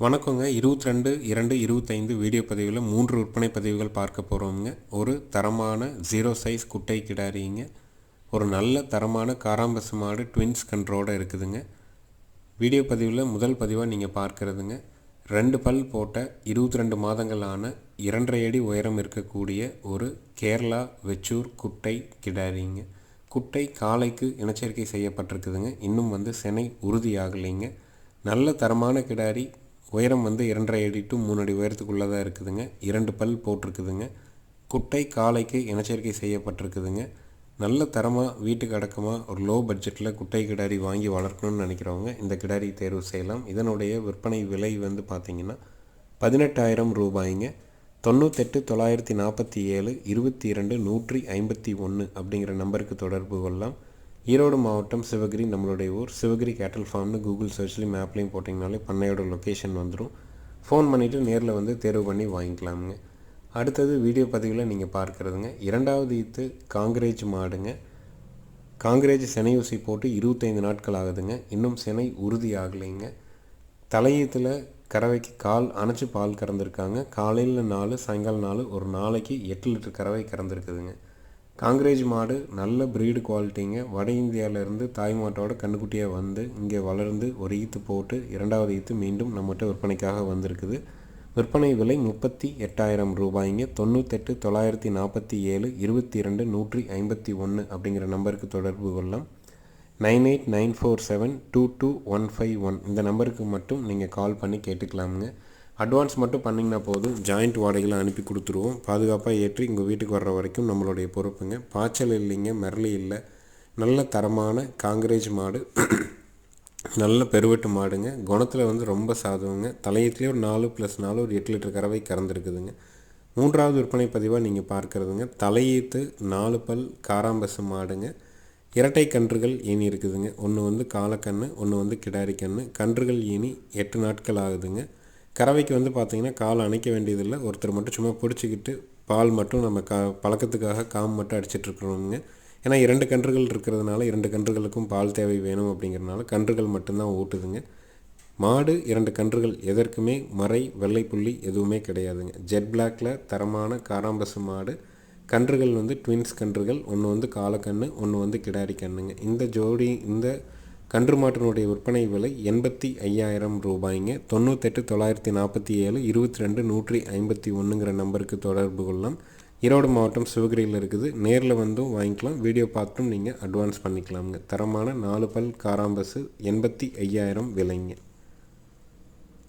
வணக்கங்க. 22/2/25 வீடியோ பதிவில் 3 விற்பனை பதிவுகள் பார்க்க போகிறோங்க. ஒரு தரமான 0 சைஸ் குட்டை கிடாரிங்க, ஒரு நல்ல தரமான காராம்பசு மாடு ட்வின்ஸ் கன்றோடு இருக்குதுங்க. வீடியோ பதிவில் முதல் பதிவாக நீங்கள் பார்க்குறதுங்க 2 பல் போட்ட 22 மாதங்களான 2.5 அடி உயரம் இருக்கக்கூடிய ஒரு கேரளா வெச்சூர் குட்டை கிடாரிங்க. குட்டை காலைக்கு இனச்சேர்க்கை செய்யப்பட்டிருக்குதுங்க. இன்னும் செனை உறுதியாகலைங்க. நல்ல தரமான கிடாரி. உயரம் 2.5 அடி டு 3 அடி உயரத்துக்குள்ளே தான் இருக்குதுங்க. 2 பல் போட்டிருக்குதுங்க. குட்டை காலைக்கு இனச்சேர்க்கை செய்யப்பட்டிருக்குதுங்க. நல்ல தரமாக வீட்டுக்கு அடக்கமாக ஒரு லோ பட்ஜெட்டில் குட்டை கிடாரி வாங்கி வளர்க்கணும்னு நினைக்கிறவங்க இந்த கிடாரி தேர்வு செய்யலாம். இதனுடைய விற்பனை விலை பார்த்திங்கன்னா 18,000 ரூபாய்ங்க. 98,947 22,151 அப்படிங்கிற நம்பருக்கு தொடர்பு கொள்ளலாம். ஈரோடு மாவட்டம் சிவகிரி நம்மளுடைய ஊர். சிவகிரி கேட்டல் ஃபார்ம்னு கூகுள் சர்ச்லேயும் மேப்லேயும் போட்டிங்கனாலே பண்ணையோட லொக்கேஷன் வந்துடும். ஃபோன் பண்ணிவிட்டு நேரில் தேர்வு பண்ணி வாங்கிக்கலாமுங்க. அடுத்தது வீடியோ பதிவில் நீங்கள் பார்க்குறதுங்க 2வது ஈத்து காங்கிரேஜ் மாடுங்க. காங்கிரேஜ் செனையூசி போட்டு 25 நாட்கள் ஆகுதுங்க. இன்னும் செனை உறுதி ஆகலைங்க. தலையீத்தில் கறவைக்கு கால் அணைச்சி பால் கறந்துருக்காங்க. காலையில் 4, சாயங்காலம் 4, ஒரு நாளைக்கு 8 லிட்டர் கறவை கறந்துருக்குதுங்க. காங்கிரேஜ் மாடு நல்ல ப்ரீடு குவாலிட்டிங்க. வட இந்தியாவிலேருந்து தாய் மாட்டோட கண்ணுக்குட்டியாக இங்கே வளர்ந்து ஒரு ஈத்து போட்டு 2வது ஈத்து மீண்டும் நம்மகிட்ட விற்பனைக்காக வந்திருக்குது. விற்பனை விலை 38,000 ரூபாய்ங்க. 98,947 22,151 அப்படிங்கிற நம்பருக்கு தொடர்பு கொள்ளலாம். 9894722151 இந்த நம்பருக்கு மட்டும் நீங்கள் கால் பண்ணி கேட்டுக்கலாமுங்க. அட்வான்ஸ் மட்டும் பண்ணிங்கன்னா போதும். ஜாயிண்ட் வாடகையில் அனுப்பி கொடுத்துருவோம். பாதுகாப்பாக ஏற்றி உங்கள் வீட்டுக்கு வர்ற வரைக்கும் நம்மளுடைய பொறுப்புங்க. பாய்ச்சல் இல்லைங்க, மிரளி இல்லை. நல்ல தரமான காங்கிரேஜ் மாடு, நல்ல பெருவெட்டு மாடுங்க. குணத்தில் ரொம்ப சாதுவங்க. தலையத்துலேயே ஒரு 4+4 ஒரு 8 லிட்டர் கறவை கறந்துருக்குதுங்க. 3வது விற்பனை பதிவாக நீங்கள் பார்க்குறதுங்க தலையீத்து 4 பல் காராம்பசு மாடுங்க. இரட்டை கன்றுகள் ஈனி இருக்குதுங்க. ஒன்று காலக்கன்று, ஒன்று கிடாரி கன்று. கன்றுகள் ஈனி 8 நாட்கள் ஆகுதுங்க. கறவைக்கு பார்த்திங்கன்னா கால் அணைக்க வேண்டியதில்லை. ஒருத்தர் மட்டும் சும்மா பிடிச்சிக்கிட்டு பால் மட்டும் நம்ம பழக்கத்துக்காக காம் மட்டும் அடிச்சிட்ருக்குறோங்க. ஏன்னா 2 கன்றுகள் இருக்கிறதுனால 2 கன்றுகளுக்கும் பால் தேவை வேணும். அப்படிங்கிறதுனால கன்றுகள் மட்டும்தான் ஊட்டுதுங்க. மாடு 2 கன்றுகள் எதற்குமே மறை வெள்ளை புள்ளி எதுவுமே கிடையாதுங்க. ஜெட் பிளாக்கில் தரமான காராம்பசு மாடு. கன்றுகள் ட்வின்ஸ் கன்றுகள். ஒன்று காலக்கன்று, ஒன்று கிடாரி கன்றுங்க. இந்த ஜோடி இந்த கன்று மாட்டினுடைய விற்பனை விலை 85,000 ரூபாய்ங்க. 98,947 22,151 நம்பருக்கு தொடர்பு கொள்ளலாம். ஈரோடு மாவட்டம் சிவகிரியில் இருக்குது. நேரில் வாங்கிக்கலாம். வீடியோ பார்த்தும் நீங்கள் அட்வான்ஸ் பண்ணிக்கலாமுங்க. தரமான 4 பல் காராம்பசு 85,000 விலைங்க.